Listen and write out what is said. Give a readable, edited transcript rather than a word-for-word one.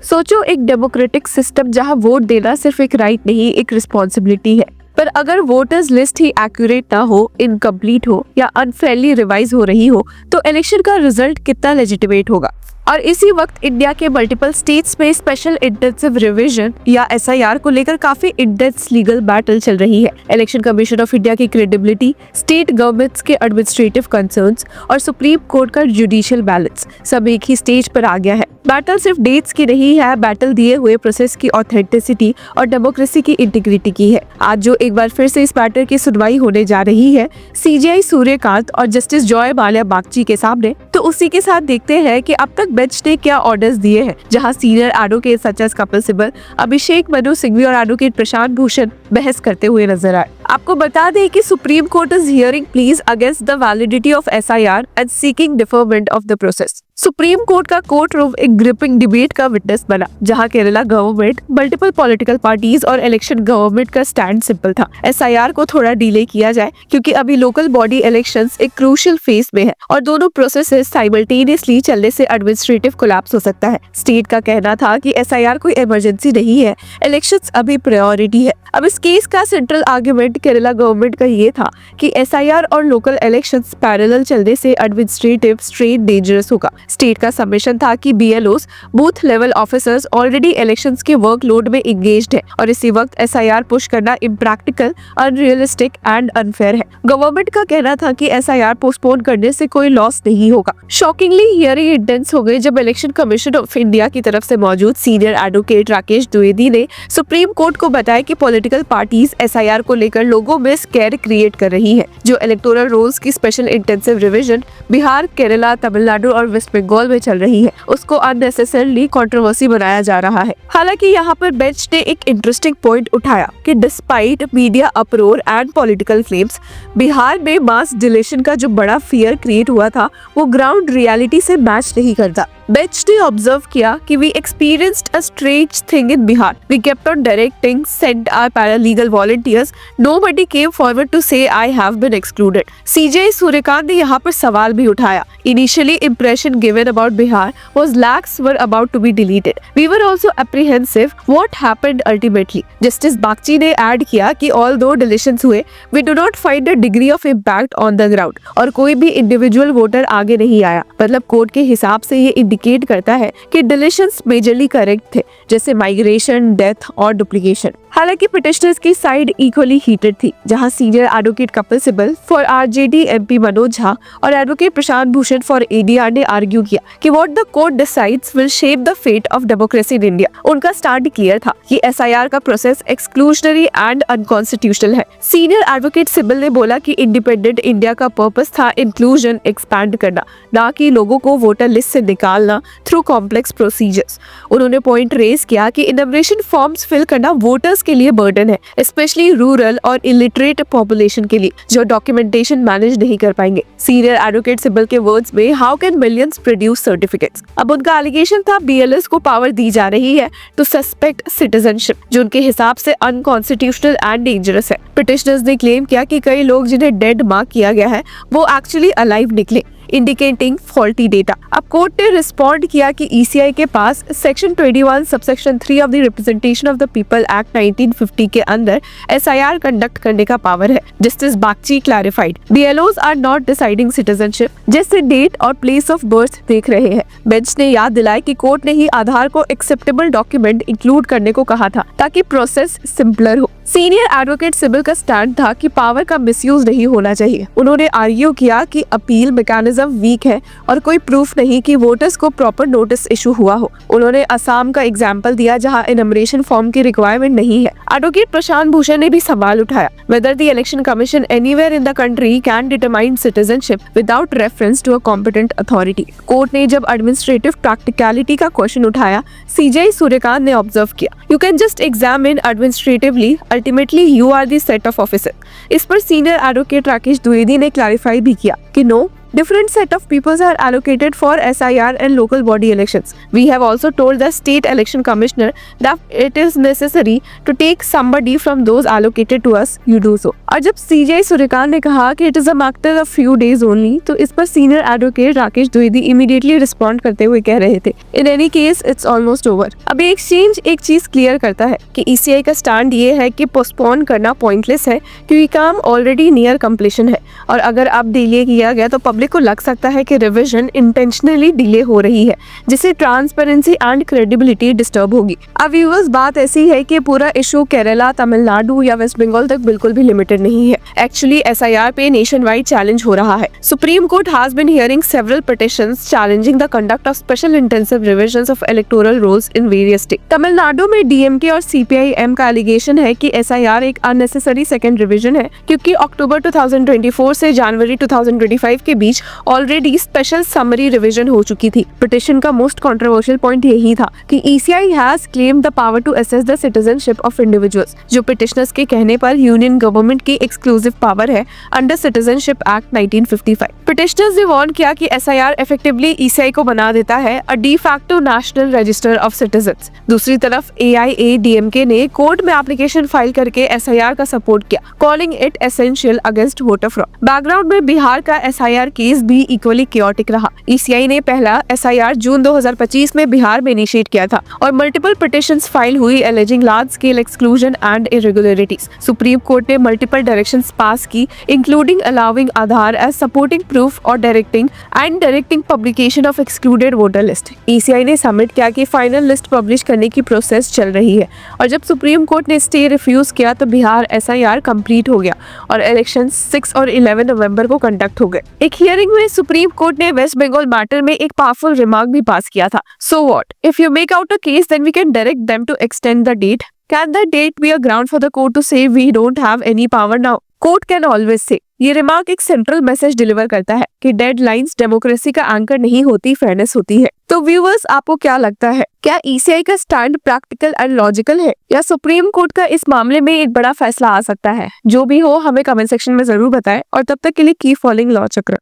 सोचो, एक democratic system जहां वोट देना सिर्फ एक राइट नहीं, एक रिस्पॉन्सिबिलिटी है। पर अगर वोटर्स लिस्ट ही एक्यूरेट ना हो, इनकम्प्लीट हो या अनफेयरली रिवाइज हो रही हो, तो इलेक्शन का रिजल्ट कितना लेजिटिमेट होगा। और इसी वक्त इंडिया के मल्टीपल स्टेट्स में स्पेशल इंटेंसिव रिवीजन या SIR को लेकर काफी इंटेंस लीगल बैटल चल रही है। इलेक्शन कमीशन ऑफ इंडिया की क्रेडिबिलिटी, स्टेट गवर्नमेंट्स के एडमिनिस्ट्रेटिव कंसर्न्स और सुप्रीम कोर्ट का जुडिशियल बैलेंस सब एक ही स्टेज पर आ गया है। बैटल सिर्फ डेट्स की नहीं है, बैटल दिए हुए प्रोसेस की ऑथेंटिसिटी और डेमोक्रेसी की इंटीग्रिटी की है। आज जो एक बार फिर से इस मैटर की सुनवाई होने जा रही है CJI सूर्यकांत और जस्टिस जॉय माल्या बागची के सामने, तो उसी के साथ देखते हैं कि अब तक बेंच ने क्या ऑर्डर्स दिए हैं। जहां senior advocate such as Kapil Sibal, Abhishek Manu Singhvi और एडवोकेट प्रशांत भूषण बहस करते हुए नजर आए। आपको बता दें कि supreme court is hearing please against the validity of SIR and seeking deferment of the process. Supreme court का कोर्ट रूम एक ग्रिपिंग डिबेट का विटनेस बना, जहां Kerala government, multiple political parties और इलेक्शन गवर्नमेंट का स्टैंड सिंपल था। SIR को थोड़ा डिले किया जाए क्योंकि अभी लोकल बॉडी इलेक्शंस एक क्रूशियल फेज में है और दोनों प्रोसेसेस साइमल्टेनियसली चलने से एडमिनिस्ट्रेटिव कोलैप्स हो सकता है। स्टेट का कहना था कि SIR कोई इमरजेंसी नहीं है, इलेक्शंस अभी प्रायोरिटी है। अब इस केस का सेंट्रल आर्गुमेंट केरला गवर्नमेंट का ये था कि SIR और लोकल इलेक्शंस पैरेलल चलने से एडमिनिस्ट्रेटिव स्ट्रेन डेंजरस होगा। स्टेट का सबमिशन था कि BLOs, booth level officers, already elections के वर्कलोड में एंगेज्ड है और इसी वक्त SIR पुश करना इम्प्रैक्टिकल, अनरियलिस्टिक एंड अनफेयर है। गवर्नमेंट का कहना था कि SIR पोस्टपोन करने से कोई लॉस नहीं होगा। शॉकिंगली हियरिंग इंटेंस हो गई जब इलेक्शन कमीशन ऑफ इंडिया की तरफ से मौजूद सीनियर एडवोकेट राकेश द्विवेदी ने सुप्रीम कोर्ट को बताया कि पॉलिटिकल पार्टीज SIR को लेकर लोगों में स्कैर क्रिएट कर रही है। जो इलेक्टोरल रोल्स की special intensive revision Bihar, Kerala, Tamil Nadu और वेस्ट बंगाल में चल रही है, उसको अननेसेसरली कंट्रोवर्सी बनाया जा रहा है। हालांकि यहाँ पर बेंच ने एक इंटरेस्टिंग पॉइंट उठाया कि despite media uproar and political flames, Bihar में मास डिलीशन का जो बड़ा फियर क्रिएट हुआ था वो ग्राउंड रियलिटी से मैच नहीं करता। बेंच ने ऑब्जर्व किया कि we experienced a strange thing in Bihar. We kept on directing, sent our paralegal volunteers. Nobody came forward to say I have been excluded. CJI Surya Kant ने यहाँ पर सवाल भी उठाया. Initially, impression given about Bihar was lakhs were about to be deleted. We were also apprehensive. What happened ultimately? Justice Bagchi ने add किया कि although deletions हुए, we do not find a degree of impact on the ground. और कोई भी individual voter आगे नहीं आया। मतलब कोर्ट के हिसाब से ये इंडिकेट करता है कि डिलीशंस मेजरली करेक्ट थे, जैसे माइग्रेशन, डेथ और डुप्लीकेशन। हालांकि पिटिशनर्स की साइड इक्वली हीटेड थी, जहां senior advocate Kapil Sibal for RJD MP Manoj Jha और advocate Prashant Bhushan for ADR ने आर्ग्यू किया कि what the court decides will shape the fate of democracy in India. उनका स्टैंड क्लियर था कि SIR का प्रोसेस एक्सक्लूशनरी एंड अनकॉन्स्टिट्यूशनल है। सीनियर एडवोकेट सिब्बल ने बोला कि इंडिपेंडेंट इंडिया का पर्पस था इंक्लूजन एक्सपैंड करना, ना कि लोगों को वोटर लिस्ट से निकालना थ्रू कॉम्प्लेक्स प्रोसीजर्स। उन्होंने पॉइंट रेज किया कि इनमरेशन फॉर्म्स फिल करना वोटर्स के लिए बर्डन है, स्पेशली रूरल और इलिटरेट पॉपुलेशन के लिए जो डॉक्यूमेंटेशन मैनेज नहीं कर पाएंगे। सीनियर एडवोकेट सिब्बल के वर्ड्स में how can millions produce certificates. अब उनका एलिगेशन था BLS को पावर दी जा रही है टू सस्पेक्ट सिटीजनशिप, जो उनके हिसाब से अनकॉन्स्टिट्यूशनल एंड डेंजरस है। पिटिशनर्स ने क्लेम किया कि कई लोग जिन्हें डेड मार्क किया गया है वो एक्चुअली अलाइव निकले, इंडिकेटिंग फॉल्टी डेटा। अब कोर्ट ने रिस्पॉन्ड किया कि ECI के पास section 21 subsection 3 of the representation of the people act 1950 के अंदर SIR कंडक्ट करने का पावर है। Justice Bagchi clarified BLOs are not deciding citizenship, जैसे डेट और प्लेस ऑफ बर्थ देख रहे हैं। बेंच ने याद दिलाया कि कोर्ट ने ही आधार को एक्सेप्टेबल डॉक्यूमेंट इंक्लूड करने को कहा था ताकि प्रोसेस सिंपलर हो। सीनियर एडवोकेट सिब्बल का स्टैंड था कि पावर का मिसयूज नहीं होना चाहिए। उन्होंने आर्ग्यू किया कि अपील मैकेनिज्म वीक है और कोई प्रूफ नहीं कि वोटर्स को प्रॉपर नोटिस इशू हुआ हो। उन्होंने असम का एग्जाम्पल दिया जहां इनमरेशन फॉर्म की रिक्वायरमेंट नहीं है। एडवोकेट प्रशांत भूषण ने भी सवाल उठाया whether the election commission anywhere in the country can determine citizenship without reference to a competent authority. Court ने जब एडमिनिस्ट्रेटिव प्रैक्टिकलिटी का क्वेश्चन उठाया, CJI सूर्यकांत ने ऑब्जर्व किया you can just examine administratively, ultimately you are the set of officer. इस पर senior advocate Rakesh Dwivedi ने clarify भी किया कि no, Different set of peoples are allocated for SIR and local body elections. We have also told the state election commissioner that it is necessary to take somebody from those allocated to us. You do so. और जब CJ Suryakant ने कहा कि it is a matter of few days only, तो इस पर senior advocate Rakesh Dwivedi immediately respond करते हुए कह रहे थे, In any case, it's almost over. अब एक्सचेंज एक चीज क्लियर करता है कि ECI का स्टैंड ये है कि पोस्टपोन करना पॉइंटलेस है क्योंकि काम ऑलरेडी नियर कंप्लीशन है, और अगर अब डिले किया गया तो पब्लिक को लग सकता है कि रिवीजन इंटेंशनली डिले हो रही है, जिससे ट्रांसपेरेंसी एंड क्रेडिबिलिटी डिस्टर्ब होगी। अब व्यूअर्स, बात ऐसी है कि पूरा इशू केरला, तमिलनाडु या वेस्ट बंगाल तक बिल्कुल भी लिमिटेड नहीं है। एक्चुअली SIR पे नेशन वाइड चैलेंज हो रहा है। Supreme court has been hearing several petitions challenging the conduct of special intensive revisions of electoral rolls in various state. Tamil Nadu में DMK और CPIM का एलिगेशन है कि SIR एक अननेसेसरी सेकंड रिवीजन है क्योंकि अक्टूबर 2024 से जनवरी 2025 के बीच ऑलरेडी स्पेशल समरी रिवीजन हो चुकी थी। पिटिशन का मोस्ट कंट्रोवर्शियल पॉइंट यही था कि ECI has claimed the power to assess the citizenship of individuals, जो पिटिशनर्स के कहने पर यूनियन गवर्नमेंट की एक्सक्लूसिव पावर है अंडर सिटीजनशिप एक्ट 1955। पिटिशनर्स ने वार्न किया कि SIR इफेक्टिवली ECI को बना देता है a de facto national register of citizens. दूसरी तरफ AIADMK ने कोर्ट में एप्लीकेशन फाइल करके SIR का सपोर्ट किया, calling it essential against voter fraud. Background में बिहार का SIR केस भी इक्वली क्योटिक रहा। ECI ने पहला SIR जून 2025 में बिहार में इनिशिएट किया था और मल्टीपल पिटिशंस फाइल हुई aliasing large scale exclusion and irregularities. Supreme court ने मल्टीपल डायरेक्शंस पास की, इंक्लूडिंग अलाउिंग आधार एज सपोर्टिंग प्रूफ और directing publication of excluded voter list. ECI ने सबमिट किया कि फाइनल लिस्ट पब्लिश करने की प्रोसेस चल रही है, और जब सुप्रीम कोर्ट ने स्टे रिफ्यूज किया तो बिहार SIR कंप्लीट हो गया और इलेक्शन 6 और 11 नवंबर को कंडक्ट हो गए। एक हियरिंग में सुप्रीम कोर्ट ने वेस्ट बंगाल मैटर में एक पावरफुल रिमार्क भी पास किया था। So what if you make out a case, then we can direct them to extend the date. Can the date be a ground for the court to say we don't have any power now? Court can always say. ये remark एक central message deliver करता है कि deadlines democracy का anchor नहीं होती, fairness होती है। तो व्यूअर्स, आपको क्या लगता है, क्या ECI का स्टैंड प्रैक्टिकल एंड लॉजिकल है या सुप्रीम कोर्ट का इस मामले में एक बड़ा फैसला आ सकता है? जो भी हो, हमें कमेंट सेक्शन में जरूर बताएं, और तब तक के लिए कीप फॉलोइंग लॉ चक्र।